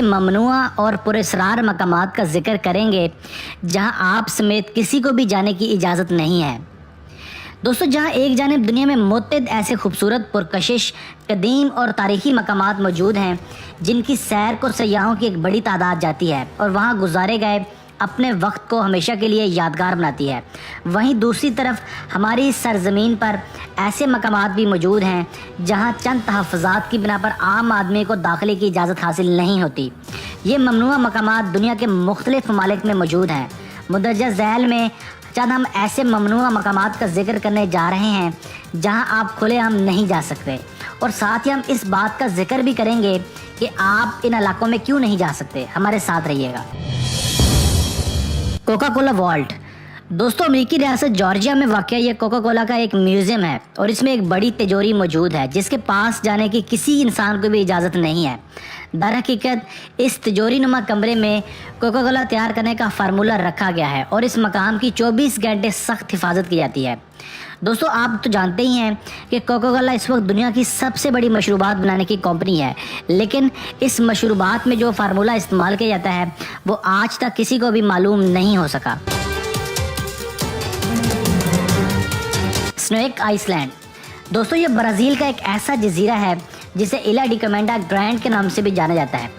ममनुआ और पुरस्रार मकामात का जिक्र करेंगे जहां आप समेत किसी को भी जाने की इजाज़त नहीं है। दोस्तों, जहां एक जानिब दुनिया में मुतअद्दिद ऐसे खूबसूरत, पुरकशिश, कदीम और तारीख़ी मकामात मौजूद हैं जिनकी सैर को सयाहों की एक बड़ी तादाद जाती है और वहां गुजारे गए अपने वक्त को हमेशा के लिए यादगार बनाती है, वहीं दूसरी तरफ हमारी सरज़मीन पर ऐसे मकामात भी मौजूद हैं जहां चंद तहफ़्फ़ुज़ात की बिना पर आम आदमी को दाखिले की इजाज़त हासिल नहीं होती। ये ममनुआ मकामात दुनिया के मुख्तलिफ़ ममालिक में मौजूद हैं। मुंदरजा ज़ैल में चंद हम ऐसे ममनुआ मकामात का जिक्र करने जा रहे हैं जहां आप खुलेआम नहीं जा सकते, और साथ ही हम इस बात का जिक्र भी करेंगे कि आप इन इलाकों में क्यों नहीं जा सकते। हमारे साथ रहिएगा। Coca Cola vault. दोस्तों, अमेरिकी रियासत जॉर्जिया में वाक़ ये कोका कोला का एक म्यूज़ियम है और इसमें एक बड़ी तिजोरी मौजूद है जिसके पास जाने की किसी इंसान को भी इजाज़त नहीं है। दर हकीकत इस तिजोरी नुमा कमरे में कोका कोला तैयार करने का फार्मूला रखा गया है और इस मकाम की 24 घंटे सख्त हिफाजत की जाती है। दोस्तों, आप तो जानते ही हैं कि कोका कोला इस वक्त दुनिया की सबसे बड़ी मशरूबात बनाने की कंपनी है, लेकिन इस मशरूबात में जो फार्मूला इस्तेमाल किया जाता है वो आज तक किसी को भी मालूम नहीं हो सका। Snake island. दोस्तों, ये ब्राज़ील का एक ऐसा जजीरा है जिसे इला डी कमेंडा ग्रैंड के नाम से भी जाना जाता है।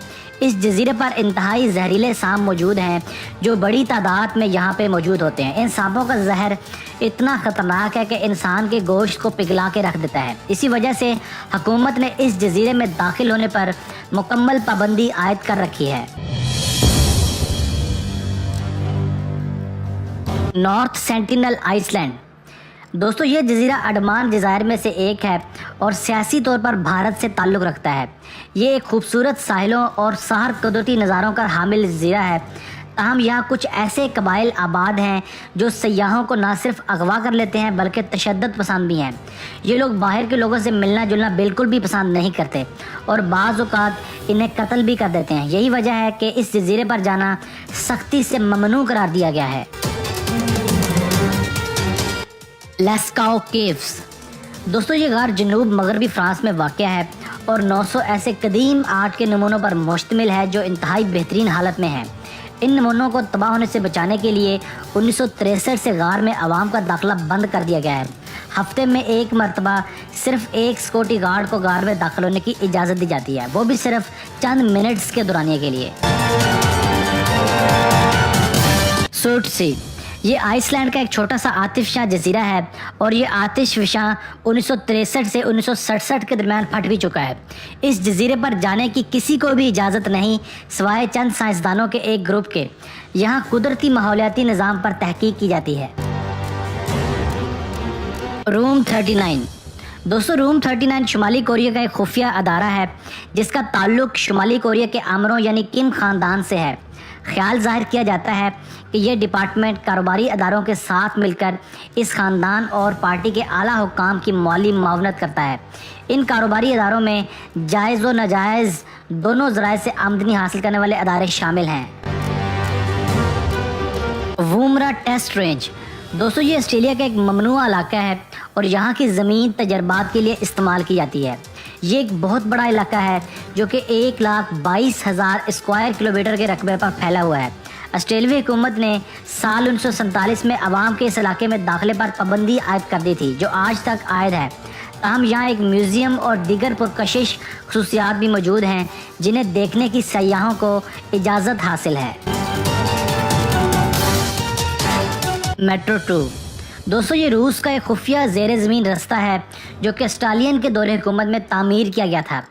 इस जजीरे पर इंतहाई जहरीले सांप मौजूद हैं जो बड़ी तादाद में यहाँ पे मौजूद होते हैं। इन सांपों का जहर इतना ख़तरनाक है कि इंसान के गोश्त को पिघला के रख देता है। इसी वजह से हुकूमत ने इस जजीरे में दाखिल होने पर मुकम्मल पाबंदी आयद कर रखी है। North Sentinel Island. दोस्तों, ये जजीरा अंडमान जज़ायर में से एक है और सियासी तौर पर भारत से ताल्लुक़ रखता है। ये एक खूबसूरत साहिलों और सहर कुदरती नज़ारों का हामिल जजीरा है। ताहम यहाँ कुछ ऐसे कबाइल आबाद हैं जो सयाहों को ना सिर्फ अगवा कर लेते हैं बल्कि तशद्दुद पसंद भी हैं। ये लोग बाहर के लोगों से मिलना जुलना बिल्कुल भी पसंद नहीं करते और बाज़ औक़ात इन्हें कत्ल भी कर देते हैं। यही वजह है कि इस जजीरे पर जाना सख्ती से ममनू करार दिया गया है। लेस्काओ केव्स। दोस्तों, ये गार जनूब मगरबी फ्रांस में वाक़ है और 900 ऐसे कदीम आर्ट के नमूनों पर मुश्तमिल है जो इंतहाई बेहतरीन हालत में हैं। इन नमूनों को तबाह होने से बचाने के लिए 1963 से गार में आवाम का दाखिला बंद कर दिया गया है। हफ्ते में एक मरतबा सिर्फ एक सिक्योरिटी गार्ड को गार में दाखिल होने की इजाज़त दी जाती है, वो भी सिर्फ चंद मिनट्स के दौरानिए के लिए। सूटसी। ये आइसलैंड का एक छोटा सा आतिशफशां जजीरा है और ये आतिशफशां 1963 से 1967 के दरमियान फट भी चुका है। इस जजीरे पर जाने की किसी को भी इजाज़त नहीं सिवाय चंद साइंसदानों के एक ग्रुप के। यहाँ कुदरती माहौलियाती निज़ाम पर तहकीक की जाती है। रूम 39। दोस्तों, रूम 39 शुमाली कोरिया का एक खुफिया अदारा है जिसका ताल्लुक़ शुमाली कोरिया के आमरों यानी किम ख़ानदान से है। ख्याल जाहिर किया जाता है कि यह डिपार्टमेंट कारोबारी अदारों के साथ मिलकर इस ख़ानदान और पार्टी के आला हुक्काम की माली मुआवनत करता है। इन कारोबारी अदारों में जायज़ व नाजायज़ दोनों ज़राए से आमदनी हासिल करने वाले अदारे शामिल हैं। वूमरा टेस्ट रेंज। दोस्तों, ये ऑस्ट्रेलिया का एक ममनुआ इलाका है और यहाँ की ज़मीन तजर्बात के लिए इस्तेमाल की जाती है। ये एक बहुत बड़ा इलाका है जो कि 1,22,000 स्क्वायर किलोमीटर के रकबे पर फैला हुआ है। ऑस्ट्रेलियाई हुकूमत ने साल 1947 में आवाम के इस इलाके में दाखिले पर पाबंदी आयद कर दी थी जो आज तक आयद है। ताहम यहाँ एक म्यूज़ियम और दीगर पुरकशिश खसूसियात भी मौजूद हैं जिन्हें देखने की सयाहों को इजाज़त हासिल है। मेट्रो 2। दोस्तों, ये रूस का एक खुफिया ज़ेर ज़मीन रास्ता है जो कि स्टालियन के दौरे हुकूमत में तामीर किया गया था।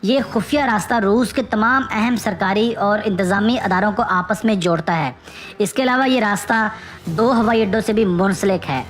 ये खुफिया रास्ता रूस के तमाम अहम सरकारी और इंतज़ामी अदारों को आपस में जोड़ता है। इसके अलावा ये रास्ता 2 हवाई अड्डों से भी मुंसलिक है।